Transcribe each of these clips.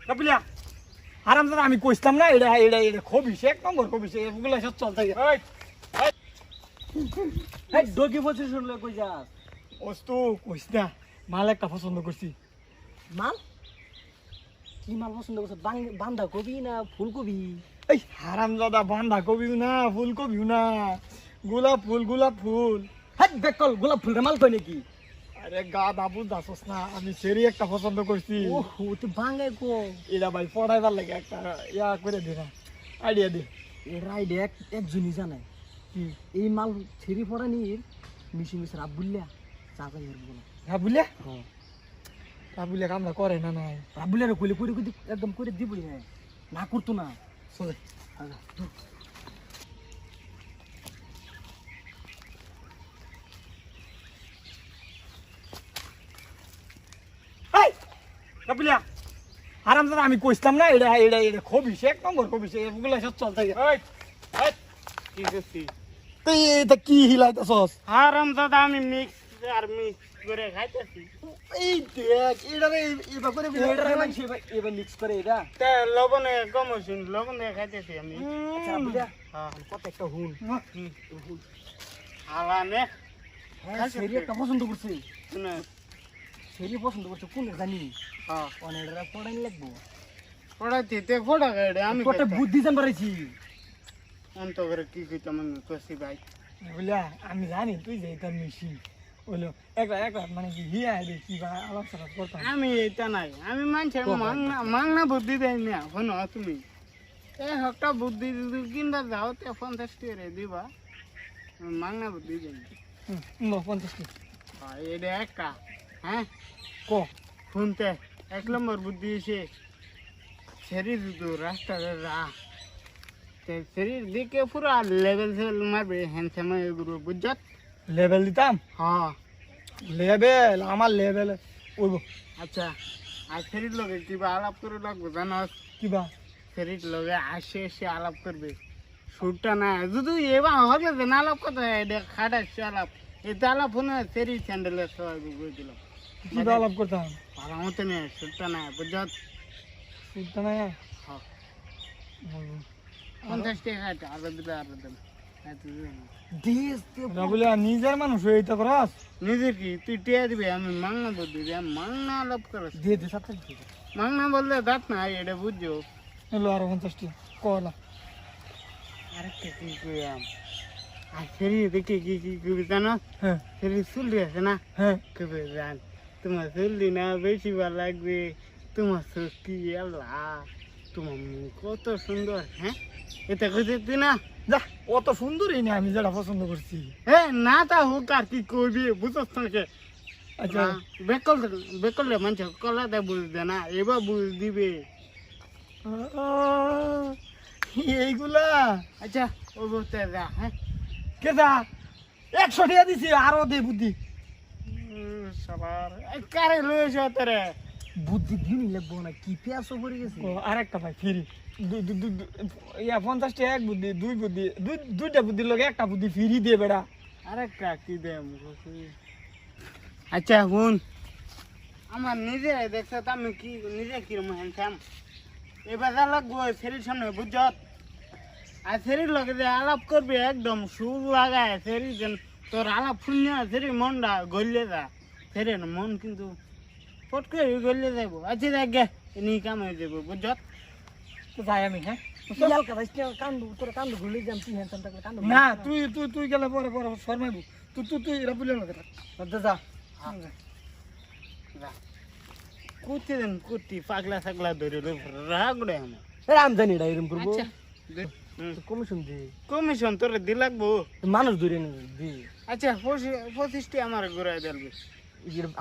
কাপিলা হারামজাদা আমি কইতাম না এটা এটা এটা খবিস এক নম্বর খবিস এগুলো সব চলতে এই ডগি পজিশন লয়ে কই যাস ওস্তু কইস না মাল একটা পছন্দ করছি মাল কি মাল পছন্দ করছ বান্দা কবি না ফুলকবি এই হারামজাদা বান্ধা কবিও না ফুলকবিও না গোলাপ ফুল হাই বেকল গোলাপ ফুলের মাল কই নাকি আরে গা দাবু দাসস না আমি সেরি একটা পছন্দ করছি ওহো তুই বাঙ্গাই কো এটা ভাই পড়াইবার লাগে একটা ইয়া করে দে না আইডিয়া দে এর রাইড একজনই জানে কি এই মাল ছেড়ি পড়ানির মিশি রাবুল্লা চাচা এর বলে রাবুলিয়া হ্যাঁ রাবুলিয়া কামটা করে না নাই রাবুল্লার কইলে করে একদম করে দিবই না করতো না চলে কাপিলা হারামজাদা আমি কইতাম না এটা এটা এটা খবিস এক নম্বর খবিস এগুলো সব চলতে কি করছি তুই এটা কি হিলাইতাছস হারামজাদা আমি মিক্স করে খাইতেছি এই দেখ এটা এটা করে এটারে মানছি এবার মিক্স করে এটা তা লবণে কম হয়েছে লবণে খাইতেছি আমি আচ্ছা রাবুল্লা হ্যাঁ কত একটা হুন হালানে হ্যাঁ সেরি একটা পছন্দ করছে শুনে সেরি পছন্দ করছে কোন জানি হ্যাঁ অনেকটা পড়াই লাগবো পড়াইতে তে ফোটা গাড়ি আমি কত বুদ্ধি জান পারাইছি অন্ত করে কি কইতাম আমি কইছি ভাই বুঝলা আমি জানি তুই যে এটা মিশি বললো একটা মানে কি হিয়া কি বা আলাপ সালাপ করতাম আমি এটা নাই আমি মানুষের মাংনা বুদ্ধি দেয় না শোনো তুমি একটা বুদ্ধি যদি কিনবা যাও তে 50 টাকা দিবা মাংনা বুদ্ধি দেয় না 50 টাকা এটা একটা হ্যাঁ ক শুনতে 1 নম্বর বুদ্ধি এসে ছেড়ে দিত রাস্তাতে শরীর দিকে পুরো লেভেল মারবে হ্যান্ডসাম এগুলো বুঝত লেভেল দিতাম হ্যাঁ লেভেল আমার লেভেল ওইব আচ্ছা আর শরীর লগে কিবা আলাপ করে লাগবে জানাস কিবা শরীর লগে আসে এসে আলাপ করবে সুরটা না যদি এবার হলে যে না আলাপ কথা এটা খাটাচ্ছে আলাপ এটা আলাপ হলে শরীর স্যান্ডেলের সবাই বুঝে দিলাম কিবা আলাপ করতাম ভালো মতো নেই সুরটা না বুঝত শুনতে না হ্যাঁ 50 টাকা আরো দিলে আরো দিলে দেশ বলে নিজের মানুষ এইটা করাস নিজে কি তুই টিয়া দিবি আমি মাংনা বুদ্ধি দিই আমি মাংনা আলাপ করস দিয়ে দে সাথে মাংনা বললে দাঁত না এটা বুঝছো এলো আরো 50 টাকা কলা আরেকটা কি কইয়াম আর ফেরি দেখি কি কি কবি জানো হ্যাঁ ফেরি চুললি আছে না হ্যাঁ কবে জান তোমার চুললি না বেশি ভালো লাগবে তোমার সত্যি আল্লাহ তোমার মুখ কত সুন্দর হ্যাঁ এটা কইতে তুই না যা অত সুন্দরই না আমি যেটা পছন্দ করছি হ্যাঁ না তা হোক আর কি করবি বুঝছ না আচ্ছা বেকলে মানুষ কলাতে বুঝ দে না এবার বুঝ দিবে এইগুলা আচ্ছা ও বলতে যা হ্যাঁ কে যা 100 টাকা দিছি আরো দে বুদ্ধি সবার কারে লয়েছ তোরে বুদ্ধি দিন লাগবো না কি পেয়াসো পড়ে গেছে ও আরেকটা ভাই ফ্রি ইয়া 50 টাকা এক বুদ্ধি দুইটা বুদ্ধি লগে একটা বুদ্ধি ফ্রি দিয়ে বেড়া আরেকটা কি দে আচ্ছা শুন আমার নিজে দেখছ আমি কি নিজে কিরম হ্যান্ডসাম এবার যা লাগবো শরীর সামনে বুঝত আর শরীর লগে যে আলাপ করবি একদম সুর লাগায় শরীর যেন তোর আলাপ শুনিয়া শরীর মনটা গলে যা শরীর মন কিন্তু পটকে গলে যাইব আচ্ছা দেখ গে এনি কাম হয়ে যাবো বুঝত তো যাই আমি হ্যাঁ ইয়াল কা ভাই কান্দু তোর কান্দু ঘুরে যাম তুই হ্যাঁ তাকে কান্দু না তুই গেলে পরে শর্মাইবো তুই রাবুলের লগে থাক যা যা কুতি দেন কুতি পাগলা সাগলা ধরে রাগড়ে আমার রাম জানি এটা এরকম করবো আচ্ছা কমিশন দে কমিশন তোর দি লাগবো মানুষ ধরে নে দি আচ্ছা 25টি আমার ঘুরাই দেলবে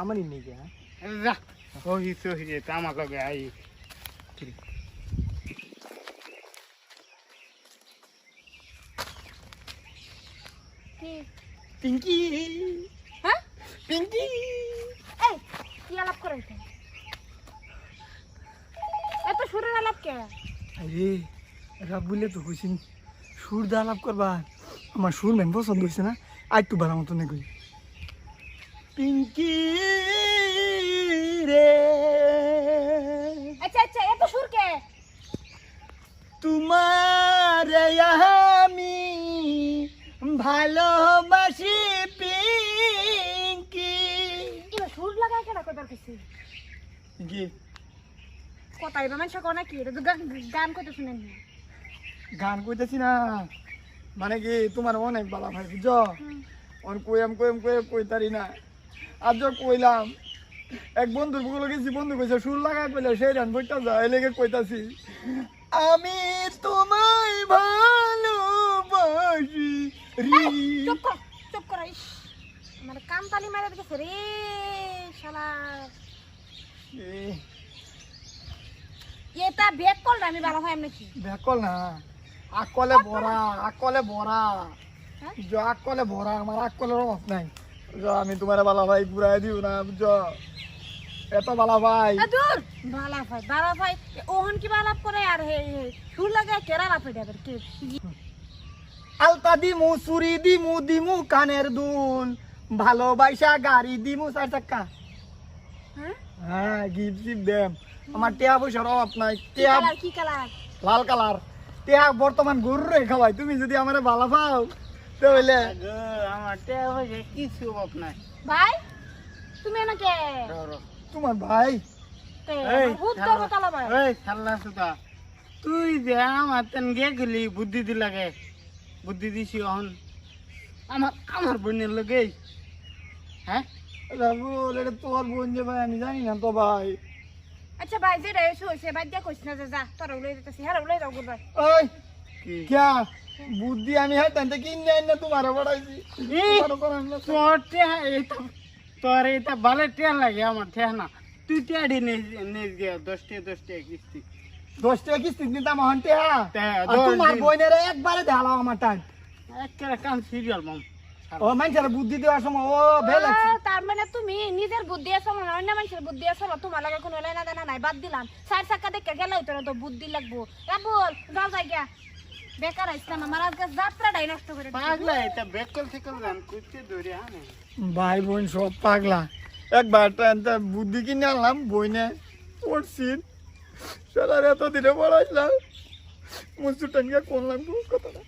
আমারই নেই হ্যাঁ যা সহি সহি যেতে আমার লগে আই পিঙ্কি হ্যাঁ পিঙ্কি এই কি আলাপ করেন এত সুরের আলাপ কে আরে রাবুলে তো কইছিন সুর দা আলাপ করবা আমার সুর মেন পছন্দ হইছে না আর একটু ভালো মতো নেই পিঙ্কি রে আচ্ছা আচ্ছা এত সুর কে? তোমার আমি ভালোবাসি পিঙ্কি। এবার সুর লাগায় কেন কইবার কইছি? কি কথা এবার মানুষ কো নাকি? এটা তো গান কইতে শুনেন না। গান কইতেছি না, মানে কি তোমার অনেক ভালো ভাই বুঝছো। অন কইতারি না, আর যখন কইলাম এক বন্ধুর বগুলো গেছি, বন্ধু কইছে সুর লাগাই কইলে সেই গান বইটা যায় লেগে কইতাছি আমি তোমায় ভালোবাসি রি। চুপ কর ইস। আমার কান তালি মারা দিছে রে শালা। এটা ব্যাক কল আমি ভালো হয় নাকি? বেকল না, আকলে ভরা, আকলে ভরা, হ্যাঁ? আকলে ভরা, আমার আকলের অভাব নাই। আমি তোমার বালা ভাই ঘুরাই দিও না বুঝছো, এত বালা ভাই। দূর বালা ভাই ওহন কি বালাপ করে আর হে সুর লাগায় কেরা লাফে দেবে কে? আলতা দিমু, চুরি দিমু, দিমু কানের দুল, ভালোবাসা গাড়ি দিমু 4 চাক্কা। হ্যাঁ হ্যাঁ গিফট সিপ দেম, আমার টিয়া পয়সার অভাব নাই। কি টিয়া কালার কি কালার? লাল কালার, টিয়া বর্তমান গরুরে খাওয়াই। তুমি যদি আমার ভালো পাও তাহলে গো, আমার টেয়া হয়েছে কিছু অভাব নাই। ভাই তুমি এনাকে রো, রো। তোমার ভাই এই, বুদ্ধ শালা- কথা লাভাই। এই, শালা সুতা, তুই যে আমার তেন গে গেলি বুদ্ধি দি লাগে, বুদ্ধি দিছি অহন আমার বোনের লগে। হ্যাঁ রাহুল, এটা তোর বোন যে ভাই, আমি জানি না তো ভাই। আচ্ছা ভাই যে রেস হইছে ভাই দিয়া কইছ না যে যা তোরা উলাই দিতেছি হ্যাঁ উলাই যাও গুড ভাই। ওই কি ক্যা বুদ্ধি আমি হ্যাঁ টানতে কিনে আইন না, তোমার পড়াইছি। তোমারও করার না। তোর টেয়া তোর এটা ভালো টেয়া লাগে, আমার টেয়া না। তুই টেয়াডি নিয়ে গিয়ে 10 টাকা কিস্তি। 10 টাকা কিস্তি নিতাম হন্টে। হ্যাঁ হ্যাঁ, আর 10 তোমার দিন। বোনের একবারে দেখালাম আমার টাইম। একটা কাম সিরিয়াল মাম। ও মানুষের বুদ্ধি দেওয়ার সময় ও ভেলে তার মানে তুমি নিজের বুদ্ধি আছে না অন্য মানুষের বুদ্ধি আছে না? তোমার লাগে কোনো লেনা দেনা নাই, বাদ দিলাম। 4 চাকা দেখে গেলেই তোরা তো বুদ্ধি লাগবো। রাবুল যাও যাই গিয়া, বেকার আইছ না আমার আজকে যাত্রাটাই নষ্ট করে দিছিস। পাগলা এটা বেকল থেকে জান কুচে ধরে আনে। ভাই বোন সব পাগলা। একবার টানতে বুদ্ধি কিনে আনলাম, বইনে পড়ছি সারা এত দিনে পড়াইলাম মুসুর টানকে কোন লাগবো কথাটা।